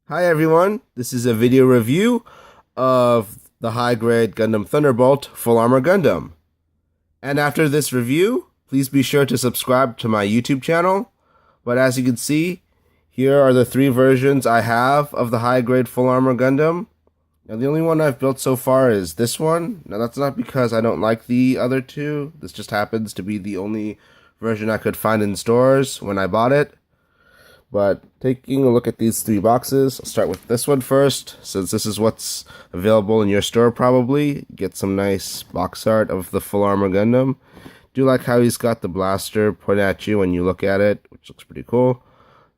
Hi everyone, this is a video review of the high-grade Gundam Thunderbolt Full Armor Gundam. And after this review, please be sure to subscribe to my YouTube channel. But as you can see, here are the three versions I have of the high-grade Full Armor Gundam. Now the only one I've built so far is this one. Now that's not because I don't like the other two. This just happens to be the only version I could find in stores when I bought it. But taking a look at these three boxes, I'll start with this one first, since this is what's available in your store probably. Get some nice box art of the Full Armor Gundam. Do like how he's got the blaster pointed at you when you look at it, which looks pretty cool.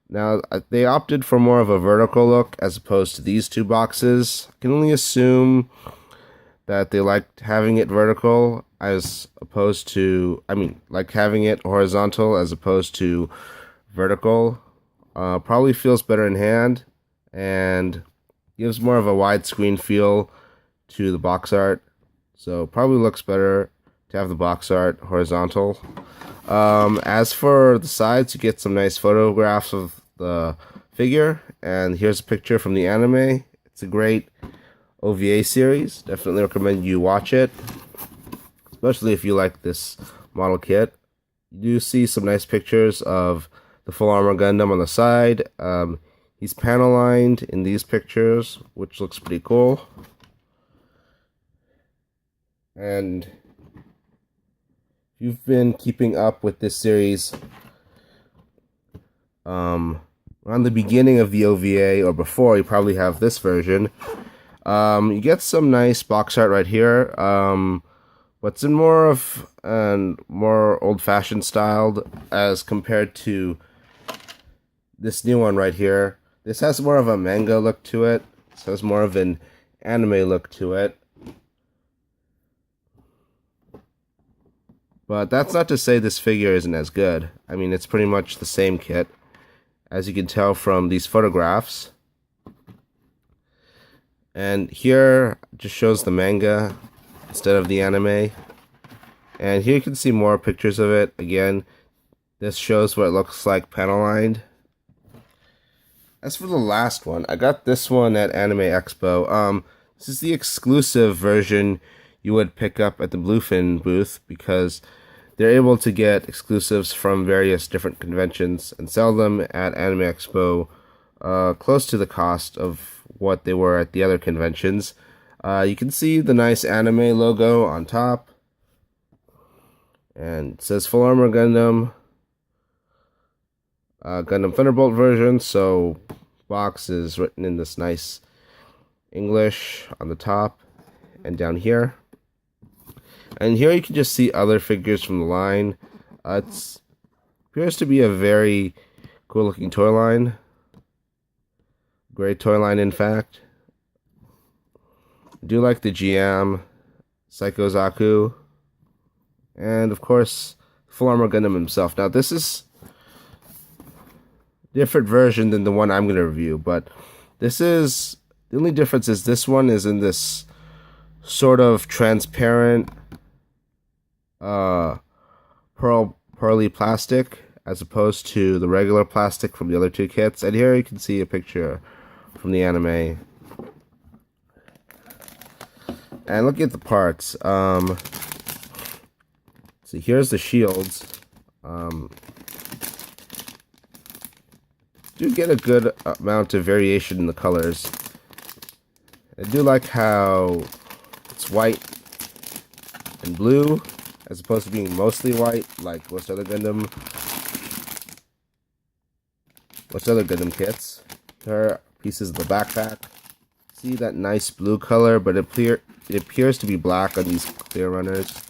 Now, they opted for more of a vertical look as opposed to these two boxes. I can only assume that they liked having it vertical as opposed to, like having it horizontal as opposed to vertical. Probably feels better in hand and gives more of a widescreen feel to the box art. So probably looks better to have the box art horizontal. As for the sides, you get some nice photographs of the figure. And here's a picture from the anime. It's a great OVA series. Definitely recommend you watch it, especially if you like this model kit. You do see some nice pictures of the Full Armor Gundam on the side. He's panel lined in these pictures, which looks pretty cool. And if you've been keeping up with this series around the beginning of the OVA or before, you probably have this version. You get some nice box art right here. But it's in more of a more old-fashioned styled as compared to this new one right here. This has more of a manga look to it. This has more of an anime look to it. But that's not to say this figure isn't as good. I mean, it's pretty much the same kit, as you can tell from these photographs. And here just shows the manga instead of the anime. And here you can see more pictures of it. Again, this shows what it looks like panel lined. As for the last one, I got this one at Anime Expo. This is the exclusive version you would pick up at the Bluefin booth because they're able to get exclusives from various different conventions and sell them at Anime Expo close to the cost of what they were at the other conventions. You can see the nice anime logo on top. And it says Full Armor Gundam. Gundam Thunderbolt version, so box is written in this nice English on the top and down here. And here you can just see other figures from the line. It appears to be a very cool looking toy line. Great toy line, in fact. I do like the GM, Psycho Zaku, and of course, Full Armor Gundam himself. Now this is different version than the one I'm going to review, but this is the only difference is this one is in this sort of transparent pearly plastic as opposed to the regular plastic from the other two kits. And here you can see a picture from the anime. And look at the parts. See, here's the shields. Do get a good amount of variation in the colors. I do like how it's white and blue as opposed to being mostly white like most other Gundam kits. There are pieces of the backpack. See that nice blue color, but it appears to be black on these clear runners.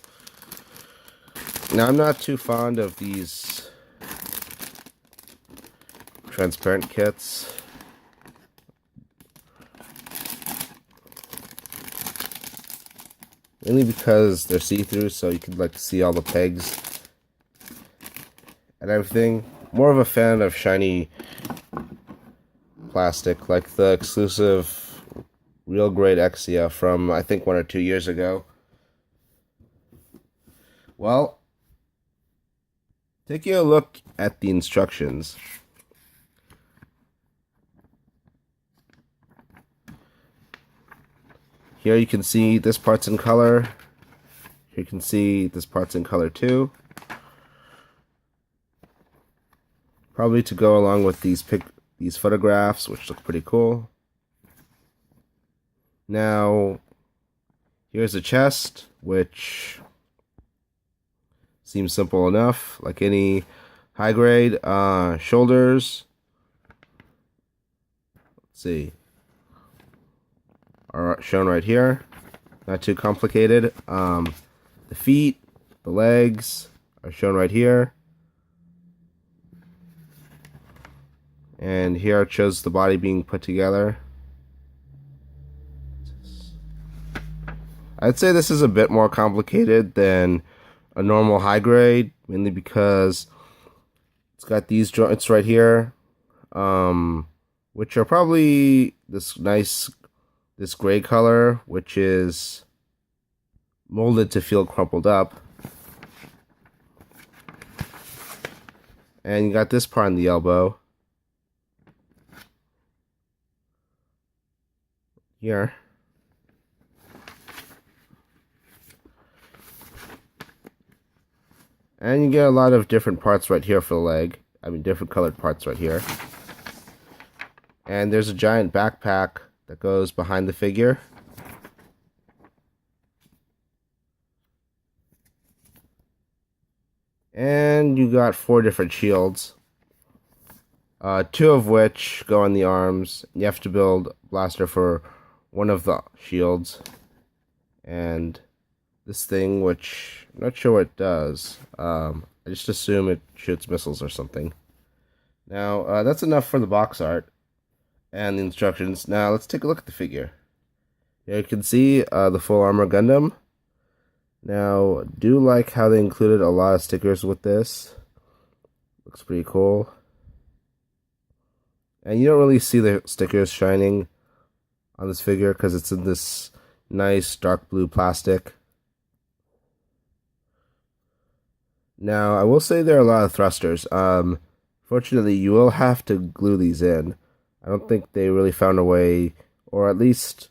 Now I'm not too fond of these transparent kits. Mainly because they're see-through, so you can like see all the pegs and everything. More of a fan of shiny plastic, like the exclusive real grade Exia from I think 1 or 2 years ago. Well, taking a look at the instructions. Here you can see this part's in color. Here you can see this part's in color too. Probably to go along with these photographs, which look pretty cool. Now, here's the chest, which seems simple enough, like any high grade. Shoulders, let's see, are shown right here. Not too complicated. The feet, the legs are shown right here. And here it shows the body being put together. I'd say this is a bit more complicated than a normal high grade, mainly because it's got these joints right here, which are probably this gray color, which is molded to feel crumpled up. And you got this part on the elbow. Here. And you get a lot of different parts right here for the leg. I mean, different colored parts right here. And there's a giant backpack that goes behind the figure. And you got 4 different shields. 2 of which go on the arms. You have to build a blaster for one of the shields. And this thing, which I'm not sure what it does. I just assume it shoots missiles or something. Now, that's enough for the box art and the instructions. Now, let's take a look at the figure. Here you can see the full armor Gundam. Now, do like how they included a lot of stickers with this. Looks pretty cool. And you don't really see the stickers shining on this figure because it's in this nice dark blue plastic. Now, I will say there are a lot of thrusters. Fortunately, you will have to glue these in. I don't think they really found a way, or at least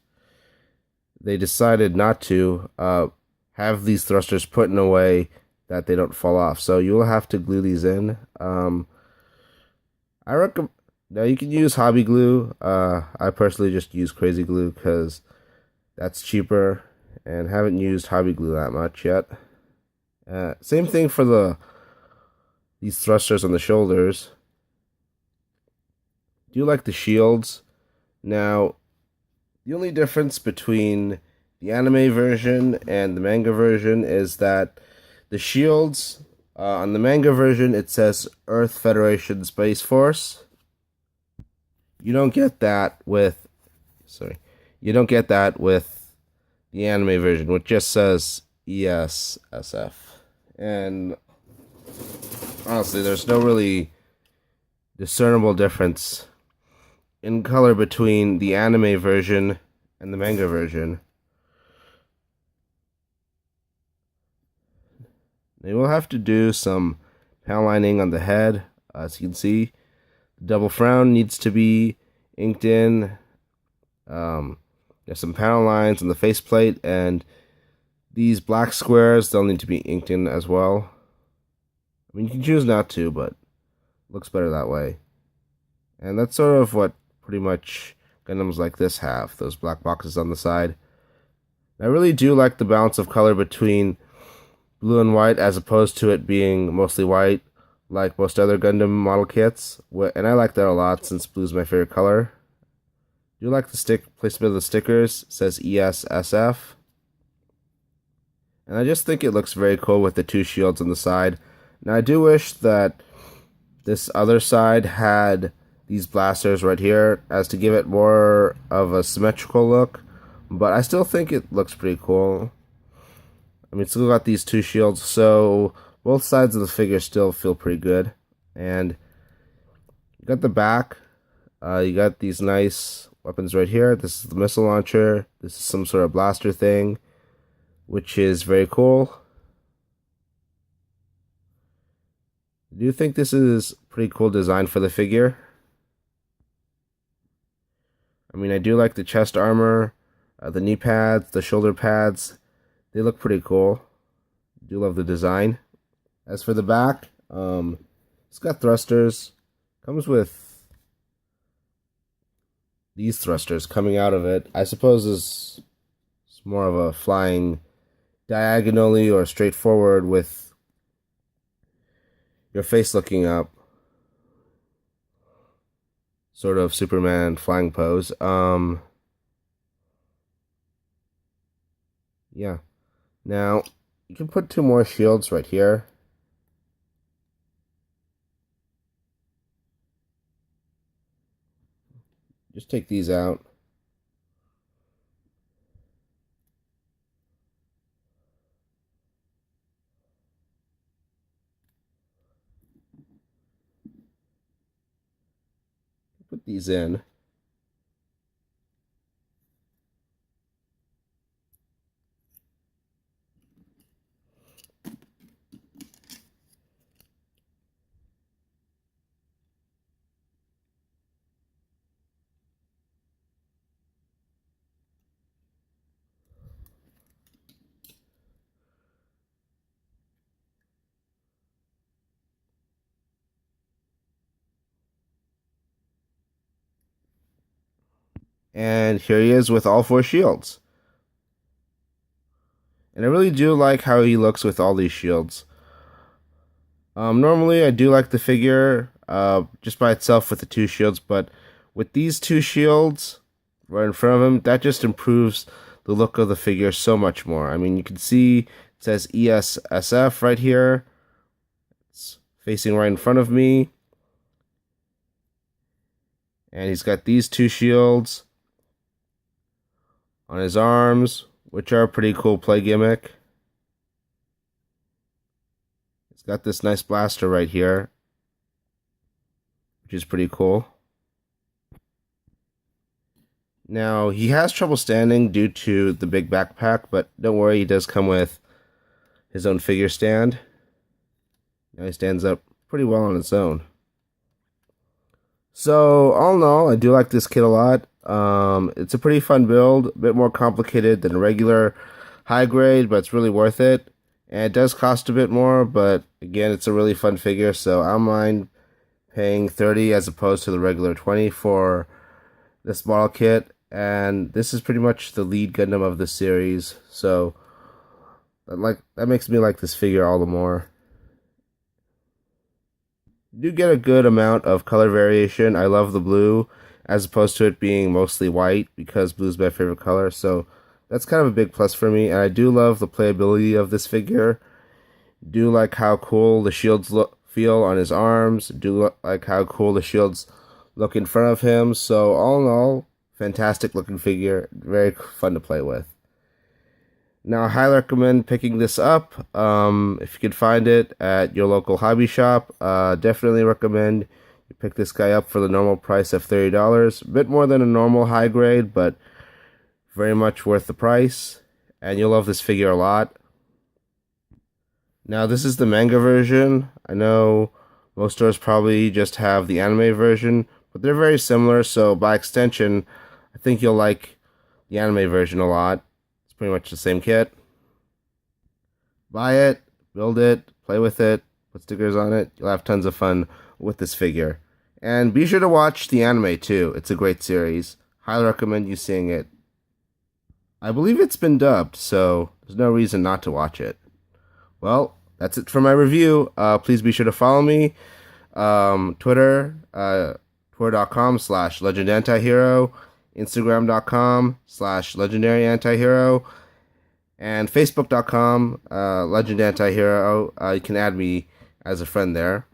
they decided not to have these thrusters put in a way that they don't fall off. So you will have to glue these in. I recommend. Now you can use hobby glue. I personally just use crazy glue because that's cheaper, and haven't used hobby glue that much yet. Same thing for these thrusters on the shoulders. Do you like the shields? Now, the only difference between the anime version and the manga version is that the shields on the manga version it says Earth Federation Space Force. You don't get that with the anime version, which just says ESSF. And honestly, there's no really discernible difference in color between the anime version and the manga version. They will have to do some panel lining on the head. As you can see, the double frown needs to be inked in. There's some panel lines on the faceplate, and these black squares, they'll need to be inked in as well. I mean, you can choose not to, but it looks better that way. And that's sort of what pretty much Gundams like this have, those black boxes on the side. I really do like the balance of color between blue and white as opposed to it being mostly white like most other Gundam model kits, and I like that a lot since blue is my favorite color. I do like the placement of the stickers. It says ESSF. And I just think it looks very cool with the 2 shields on the side. Now I do wish that this other side had these blasters right here as to give it more of a symmetrical look, but I still think it looks pretty cool. I mean, it's still got these 2 shields, so both sides of the figure still feel pretty good. And you got the back. You got these nice weapons right here. This is the missile launcher. This is some sort of blaster thing, which is very cool. Do you think this is pretty cool design for the figure? I mean, I do like the chest armor. The knee pads, the shoulder pads, they look pretty cool. Do love the design. As for the back, it's got thrusters. Comes with these thrusters coming out of it. I suppose it's more of a flying diagonally or straight forward with your face looking up. Sort of Superman flying pose. Yeah. Now, you can put 2 more shields right here. Just take these out. Put these in. And here he is with all 4 shields. And I really do like how he looks with all these shields. Normally I do like the figure just by itself with the 2 shields, but with these 2 shields right in front of him, that just improves the look of the figure so much more. I mean, you can see it says ESSF right here. It's facing right in front of me. And he's got these 2 shields on his arms, which are a pretty cool play gimmick. It's got this nice blaster right here, which is pretty cool. Now, he has trouble standing due to the big backpack, but don't worry, he does come with his own figure stand. Now he stands up pretty well on its own. So, all in all, I do like this kit a lot. It's a pretty fun build, a bit more complicated than a regular high grade, but it's really worth it. And it does cost a bit more, but again, it's a really fun figure, so I don't mind paying $30 as opposed to the regular $20 for this model kit. And this is pretty much the lead Gundam of the series, so that makes me like this figure all the more. You do get a good amount of color variation. I love the blue as opposed to it being mostly white because blue is my favorite color, so that's kind of a big plus for me. And I do love the playability of this figure. Do like how cool the shields feel on his arms. Do like how cool the shields look in front of him. So all in all, fantastic looking figure. Very fun to play with. Now, I highly recommend picking this up. If you could find it at your local hobby shop, definitely recommend you pick this guy up for the normal price of $30. A bit more than a normal high grade, but very much worth the price. And you'll love this figure a lot. Now, this is the manga version. I know most stores probably just have the anime version, but they're very similar, so by extension, I think you'll like the anime version a lot. It's pretty much the same kit. Buy it, build it, play with it, put stickers on it. You'll have tons of fun with this figure. And be sure to watch the anime too. It's a great series. Highly recommend you seeing it. I believe it's been dubbed, so there's no reason not to watch it. Well, that's it for my review. Please be sure to follow me. Twitter, twitter.com/legendantihero, Instagram.com/legendaryantihero, and Facebook.com, legendantihero. You can add me as a friend there.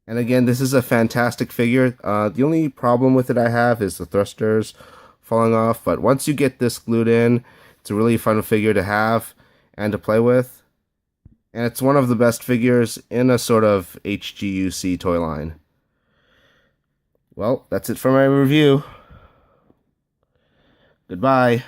And again, this is a fantastic figure. The only problem with it I have is the thrusters falling off, but once you get this glued in, it's a really fun figure to have and to play with. And it's one of the best figures in a sort of HGUC toy line. Well, that's it for my review. Goodbye.